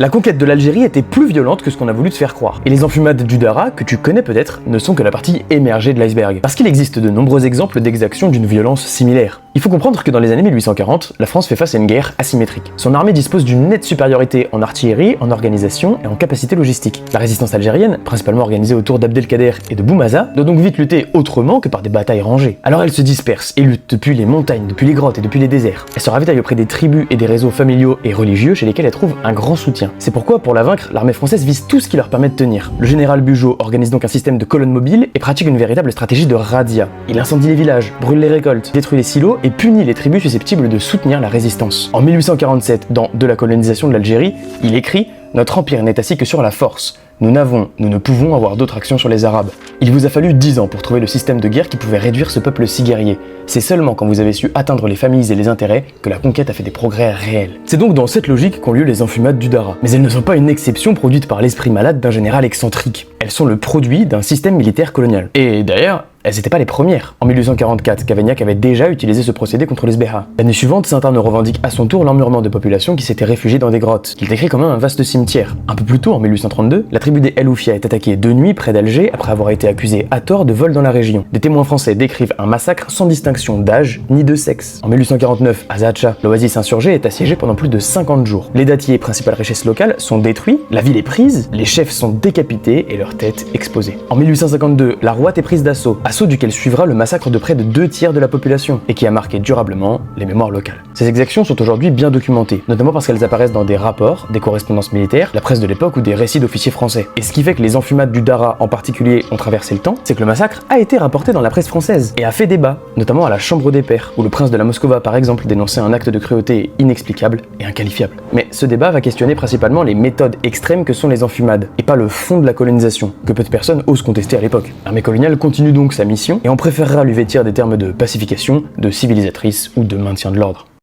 La conquête de l'Algérie était plus violente que ce qu'on a voulu te faire croire. Et les enfumades du Dara, que tu connais peut-être, ne sont que la partie émergée de l'iceberg. Parce qu'il existe de nombreux exemples d'exactions d'une violence similaire. Il faut comprendre que dans les années 1840, la France fait face à une guerre asymétrique. Son armée dispose d'une nette supériorité en artillerie, en organisation et en capacité logistique. La résistance algérienne, principalement organisée autour d'Abdelkader et de Boumaza, doit donc vite lutter autrement que par des batailles rangées. Alors elle se disperse et lutte depuis les montagnes, depuis les grottes et depuis les déserts. Elle se ravitaille auprès des tribus et des réseaux familiaux et religieux chez lesquels elle trouve un grand soutien. C'est pourquoi, pour la vaincre, l'armée française vise tout ce qui leur permet de tenir. Le général Bugeaud organise donc un système de colonnes mobiles et pratique une véritable stratégie de razzia. Il incendie les villages, brûle les récoltes, détruit les silos et punit les tribus susceptibles de soutenir la résistance. En 1847, dans De la colonisation de l'Algérie, il écrit « Notre empire n'est assis que sur la force. Nous ne pouvons avoir d'autre action sur les Arabes. Il vous a fallu 10 ans pour trouver le système de guerre qui pouvait réduire ce peuple si guerrier. C'est seulement quand vous avez su atteindre les familles et les intérêts que la conquête a fait des progrès réels. » C'est donc dans cette logique qu'ont lieu les enfumades du Dara. Mais elles ne sont pas une exception produite par l'esprit malade d'un général excentrique. Elles sont le produit d'un système militaire colonial. Et d'ailleurs, elles n'étaient pas les premières. En 1844, Cavaignac avait déjà utilisé ce procédé contre les Sbéha. L'année suivante, Saint-Arne revendique à son tour l'emmurement de populations qui s'étaient réfugiées dans des grottes. Il décrit quand même un vaste cimetière. Un peu plus tôt, en 1832, la tribu des El Oufia est attaquée de nuit près d'Alger après avoir été accusée à tort de vol dans la région. Des témoins français décrivent un massacre sans distinction d'âge ni de sexe. En 1849, à Zaatcha, l'oasis insurgée est assiégée pendant plus de 50 jours. Les dattiers, principale richesse locale, sont détruits, la ville est prise, les chefs sont décapités et leurs têtes exposées. En 1852, la Rouate est prise d'assaut duquel suivra le massacre de près de 2/3 de la population, et qui a marqué durablement les mémoires locales. Ces exactions sont aujourd'hui bien documentées, notamment parce qu'elles apparaissent dans des rapports, des correspondances militaires, la presse de l'époque ou des récits d'officiers français. Et ce qui fait que les enfumades du Dara en particulier ont traversé le temps, c'est que le massacre a été rapporté dans la presse française, et a fait débat, notamment à la Chambre des Pairs, où le prince de la Moscova par exemple dénonçait un acte de cruauté inexplicable et inqualifiable. Mais ce débat va questionner principalement les méthodes extrêmes que sont les enfumades, et pas le fond de la colonisation, que peu de personnes osent contester à l'époque. L'armée coloniale continue donc sa mission, et on préférera lui vêtir des termes de pacification, de civilisatrice ou de maintien de l'ordre.